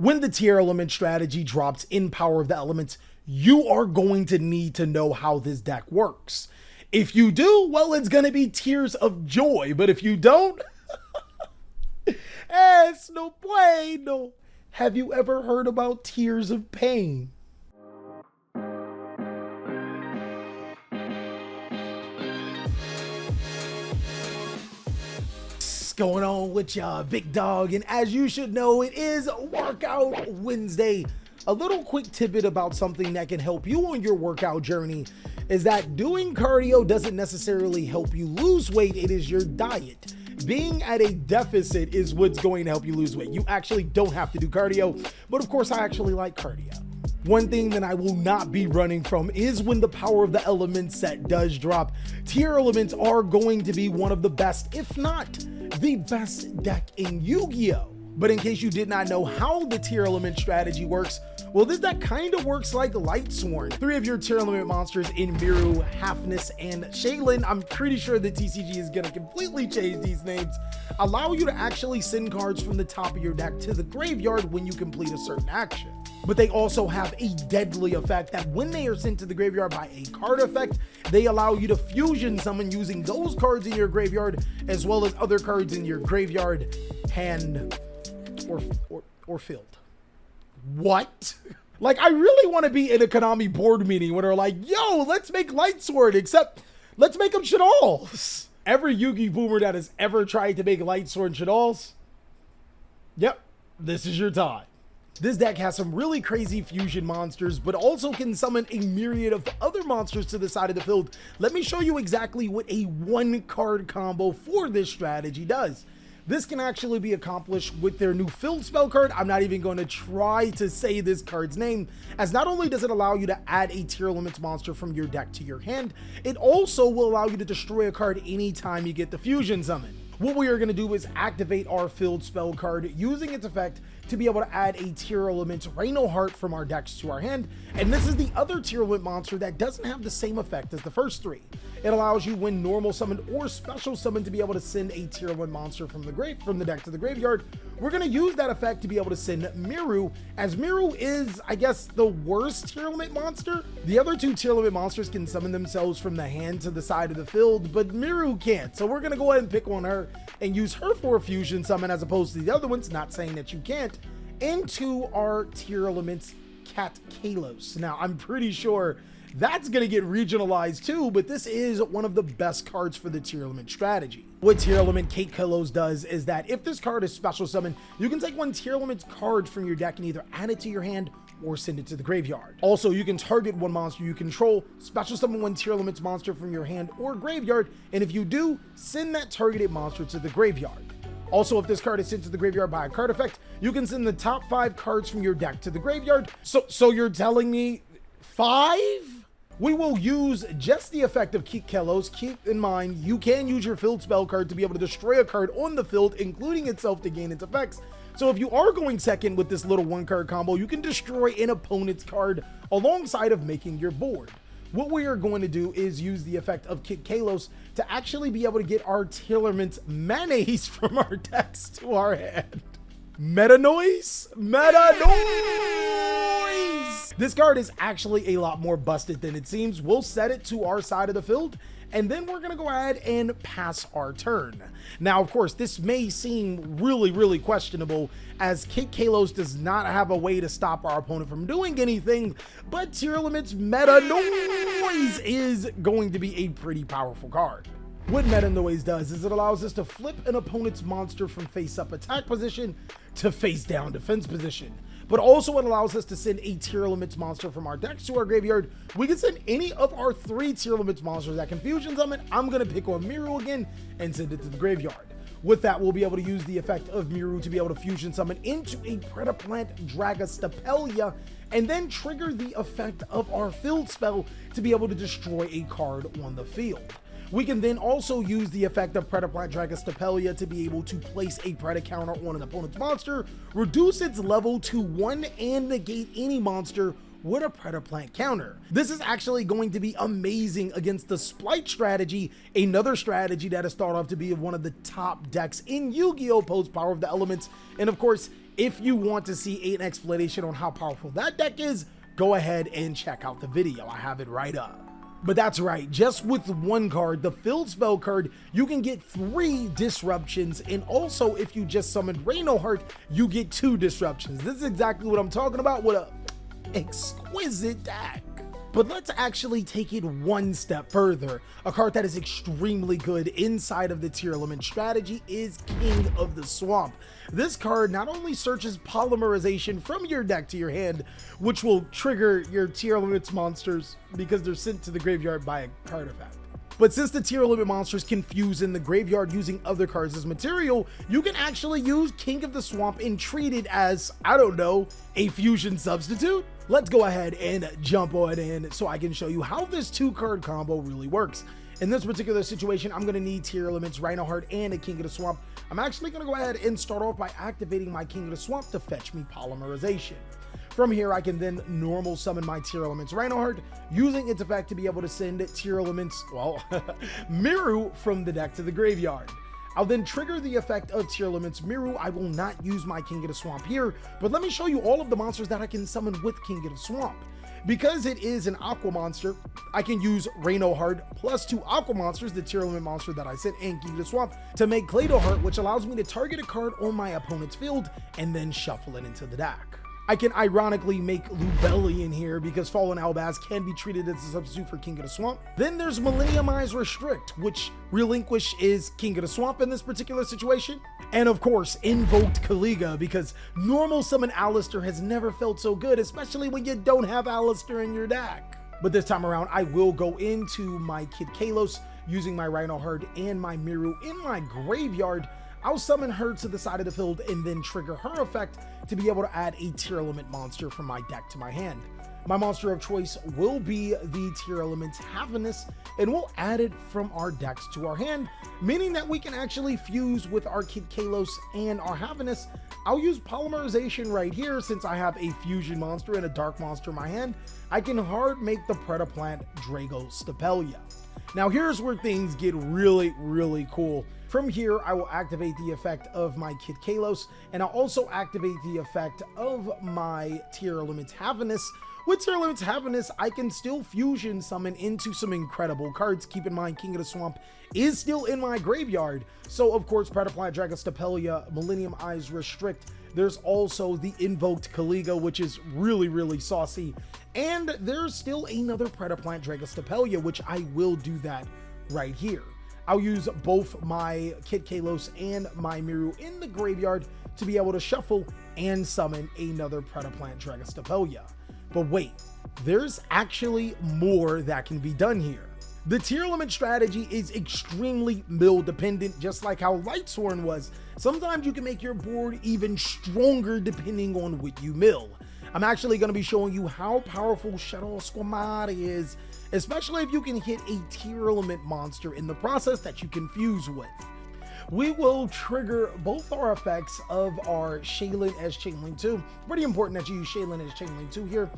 When the tier element strategy drops in Power of the Elements, you are going to need to know how this deck works. If you do, well, it's going to be tears of joy. But if you don't, es no bueno. Have you ever heard about tears of pain? What's going on with ya, big dog? And as you should know, it is Workout Wednesday. A little quick tidbit about something that can help you on your workout journey is that doing cardio doesn't necessarily help you lose weight. It is your diet. Being at a deficit is what's going to help you lose weight. You actually don't have to do cardio, but of course I actually like cardio. One thing that I will not be running from is when the Power of the Elements set does drop. Tier elements are going to be one of the best, if not the best deck in Yu-Gi-Oh! But in case you did not know how the tier element strategy works, well, this deck kind of works like Lightsworn. 3 of your tier element monsters in Miru, Halfness, and Shaylin, I'm pretty sure that TCG is going to completely change these names, allow you to actually send cards from the top of your deck to the graveyard when you complete a certain action. But they also have a deadly effect that when they are sent to the graveyard by a card effect, they allow you to fusion summon using those cards in your graveyard, as well as other cards in your graveyard, hand, or field. What? Like, I really want to be in a Konami board meeting when they're like, yo, let's make Lightsword, except let's make them Shaddolls. Every Yu-Gi boomer that has ever tried to make Lightsword Shaddolls, yep, this is your time. This deck has some really crazy fusion monsters, but also can summon a myriad of other monsters to the side of the field. Let me show you exactly what a 1-card combo for this strategy does. This can actually be accomplished with their new field spell card. I'm not even going to try to say this card's name, as not only does it allow you to add a tier elements monster from your deck to your hand, it also will allow you to destroy a card anytime you get the fusion summon. What we are going to do is activate our field spell card using its effect to be able to add a tier element Rhino Heart from our decks to our hand, and this is the other tier element monster that doesn't have the same effect as the first 3. It allows you, when normal summoned or special summoned, to be able to send a tier 1 monster from the deck to the graveyard. We're going to use that effect to be able to send Miru, as Miru is, I guess, the worst tier element monster. The other 2 tier element monsters can summon themselves from the hand to the side of the field, but Miru can't. So we're going to go ahead and pick on her and use her for a fusion summon as opposed to the other ones, not saying that you can't, into our tier elements Cat Kalos. Now, I'm pretty sure that's going to get regionalized too, but this is one of the best cards for the tier element strategy. What tier element Kate Kalos does is that if this card is special summoned, you can take one tier element card from your deck and either add it to your hand or send it to the graveyard. Also, you can target one monster you control, special summon one tier elements monster from your hand or graveyard, and if you do, send that targeted monster to the graveyard. Also, if this card is sent to the graveyard by a card effect, you can send the top 5 cards from your deck to the graveyard. So you're telling me 5? We will use just the effect of Kate Kalos. Keep in mind, you can use your field spell card to be able to destroy a card on the field, including itself, to gain its effects. So if you are going second with this little 1-card combo, you can destroy an opponent's card alongside of making your board. What we are going to do is use the effect of Kate Kalos to actually be able to get our Tearalaments mayonnaise from our decks to our hand. Metanoise? Metanoise! This card is actually a lot more busted than it seems. We'll set it to our side of the field, and then we're going to go ahead and pass our turn. Now, of course, this may seem really questionable, as Kate Kalos does not have a way to stop our opponent from doing anything, but Tearalaments Metanoise is going to be a pretty powerful card. What Metanoise does is it allows us to flip an opponent's monster from face-up attack position to face-down defense position. But also it allows us to send a tier elements monster from our decks to our graveyard. We can send any of our 3 tier elements monsters that can fusion summon. I'm going to pick on Miru again and send it to the graveyard. With that, we'll be able to use the effect of Miru to be able to fusion summon into a Predaplant Dragostapelia, and then trigger the effect of our field spell to be able to destroy a card on the field. We can then also use the effect of Predaplant Dragostapelia to be able to place a Preda counter on an opponent's monster, reduce its level to 1, and negate any monster with a Predaplant counter. This is actually going to be amazing against the Splight strategy, another strategy that has thought of to be one of the top decks in Yu-Gi-Oh! Post Power of the Elements. And of course, If you want to see an explanation on how powerful that deck is, go ahead and check out the video. I have it right up. But that's right, just with one card, the Field Spell card, you can get 3 disruptions, and also if you just summoned Reinoheart, you get 2 disruptions. This is exactly what I'm talking about with a exquisite deck. But let's actually take it one step further. A card that is extremely good inside of the Tearalaments strategy is King of the Swamp. This card not only searches polymerization from your deck to your hand, which will trigger your Tearalaments monsters because they're sent to the graveyard by a card effect. But since the Tearalaments monsters can fuse in the graveyard using other cards as material, you can actually use King of the Swamp and treat it as, I don't know, a fusion substitute? Let's go ahead and jump on in so I can show you how this 2-card combo really works. In this particular situation, I'm going to need Tearalaments, Reinoheart, and a King of the Swamp. I'm actually going to go ahead and start off by activating my King of the Swamp to fetch me polymerization. From here, I can then normal summon my Tearalaments Reinoheart, using its effect to be able to send Tearalaments, well, Miru from the deck to the graveyard. I'll then trigger the effect of Tearalaments Miru. I will not use my King of the Swamp here, but let me show you all of the monsters that I can summon with King of the Swamp. Because it is an Aqua monster, I can use Reinoheart plus 2 Aqua monsters, the Tearalaments monster that I sent, and King of the Swamp, to make Cladoheart, which allows me to target a card on my opponent's field and then shuffle it into the deck. I can ironically make Lubellion here because Fallen Albaz can be treated as a substitute for King of the Swamp. Then there's Millenniumize Restrict, which Relinquish is King of the Swamp in this particular situation. And of course, Invoked Kaliga, because normal summon Alistair has never felt so good, especially when you don't have Alistair in your deck. But this time around, I will go into my Kid Kalos using my Reinoheart and my Miru in my graveyard. I'll summon her to the side of the field and then trigger her effect to be able to add a Tearalaments monster from my deck to my hand. My monster of choice will be the Tearalaments Haviness, and we'll add it from our decks to our hand, meaning that we can actually fuse with our Kid Kalos and our Haviness. I'll use polymerization right here since I have a fusion monster and a dark monster in my hand. I can hard make the Predaplant Drago Stapelia. Now here's where things get really cool. From here, I will activate the effect of my Kid Kalos, and I'll also activate the effect of my Tearalaments Haviness. With Tearalaments Haviness, I can still fusion summon into some incredible cards. Keep in mind, King of the Swamp is still in my graveyard. So, of course, Predaplant Drago Stapelia, Millenniumize Restrict. There's also the Invoked Kaliga, which is really saucy. And there's still another Predaplant Drago Stapelia, which I will do that right here. I'll use both my Kid Kalos and my Miru in the graveyard to be able to shuffle and summon another Predaplant Drago Stapelia. But wait, there's actually more that can be done here. The Tearalaments strategy is extremely mill dependent, just like how Lightsworn was. Sometimes you can make your board even stronger depending on what you mill. I'm actually going to be showing you how powerful Shaddoll Squamata is, especially if you can hit a Tearalaments monster in the process that you can fuse with. We will trigger both our effects of our Shaylin as Chainlink 2. Pretty important that you use Shaylin as Chainlink 2 here.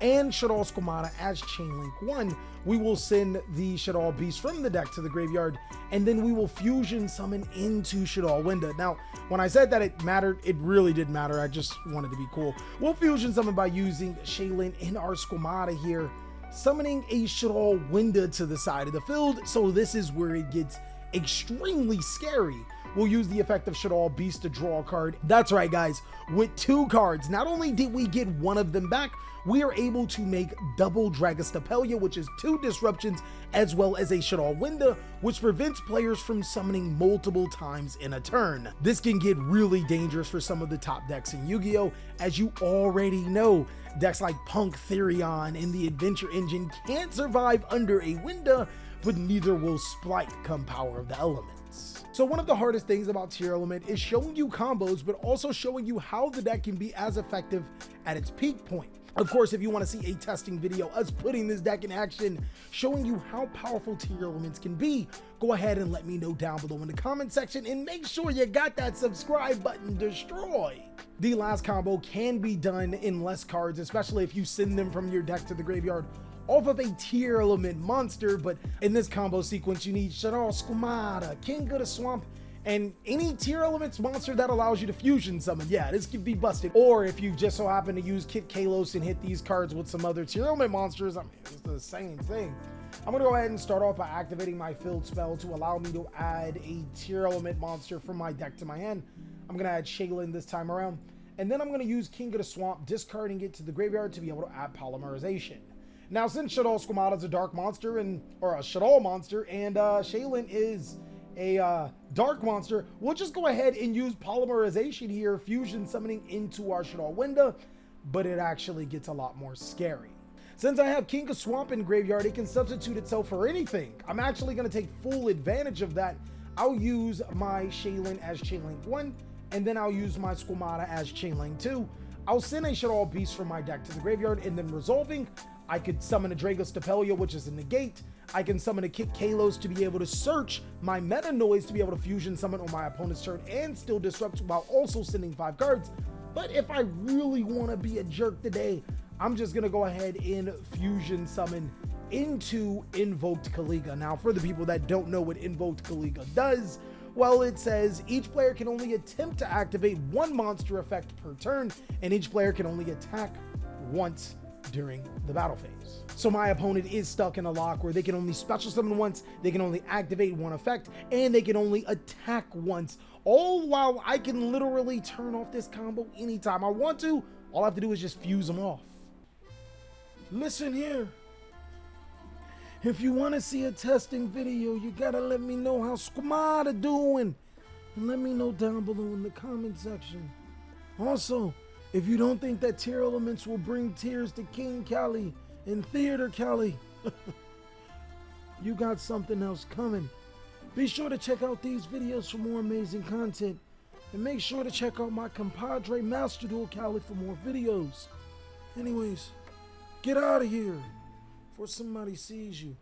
And Shaddoll Squamata as Chainlink 1. We will send the Shaddoll Beast from the deck to the graveyard, and then we will fusion summon into Shaddoll Winda. Now, when I said that it mattered, it really did matter. I just wanted to be cool. We'll fusion summon by using Shaylin in our Squamata here, summoning a Shaddoll Winda to the side of the field. So this is where it gets extremely scary. We'll use the effect of Shaddoll Beast to draw a card. That's right, guys. With 2 cards, not only did we get one of them back, we are able to make double Drago Stapelia, which is 2 disruptions, as well as a Shaddoll Winda, which prevents players from summoning multiple times in a turn. This can get really dangerous for some of the top decks in Yu-Gi-Oh! As you already know, decks like Punk, Therion, and the Adventure Engine can't survive under a Winda, but neither will Splight come Power of the Elements. So one of the hardest things about Tearalaments is showing you combos, but also showing you how the deck can be as effective at its peak point. Of course, if you want to see a testing video, us putting this deck in action, showing you how powerful Tearalaments can be, go ahead and let me know down below in the comment section, and make sure you got that subscribe button destroyed. The last combo can be done in less cards, especially if you send them from your deck to the graveyard off of a Tearalaments monster, but in this combo sequence, you need Shaddoll Squamata, King of the Swamp, And any tier elements monster that allows you to fusion summon, yeah, this could be busted. Or if you just so happen to use Kit Kalos and hit these cards with some other tier element monsters, I mean, it's the same thing. I'm gonna go ahead and start off by activating my field spell to allow me to add a tier element monster from my deck to my hand. I'm gonna add Shaddoll this time around. And then I'm gonna use King of the Swamp, discarding it to the graveyard to be able to add Polymerization. Now, since Shaddoll Squamata is a dark monster, or a Shaddoll monster, and Shaylin is a dark monster, we'll just go ahead and use Polymerization here, fusion summoning into our Shaddoll window, but it actually gets a lot more scary. Since I have King of Swamp in graveyard, it can substitute itself for anything. I'm actually going to take full advantage of that. I'll use my Shaylin as Chainlink 1, and then I'll use my Squamata as Chainlink 2. I'll send a Shaddoll Beast from my deck to the graveyard, and then resolving, I could summon a Dragos Stapelia, which is a negate. I can summon a Kit Kalos to be able to search my Metanoise to be able to fusion summon on my opponent's turn and still disrupt while also sending 5 cards. But if I really want to be a jerk today, I'm just going to go ahead and fusion summon into Invoked Kaliga. Now, for the people that don't know what Invoked Kaliga does, well, it says each player can only attempt to activate 1 monster effect per turn, and each player can only attack once during the battle phase. So my opponent is stuck in a lock where they can only special summon once, they can only activate 1 effect, and they can only attack once, all while I can literally turn off this combo anytime I want to. All I have to do is just fuse them off. Listen here. If you want to see a testing video, you gotta let me know how Squamata doing. And let me know down below in the comment section. Also, if you don't think that tier elements will bring tears to King Cali and Theater Cali, you got something else coming. Be sure to check out these videos for more amazing content. And make sure to check out my compadre Master Duel Cali for more videos. Anyways, get out of here before somebody sees you.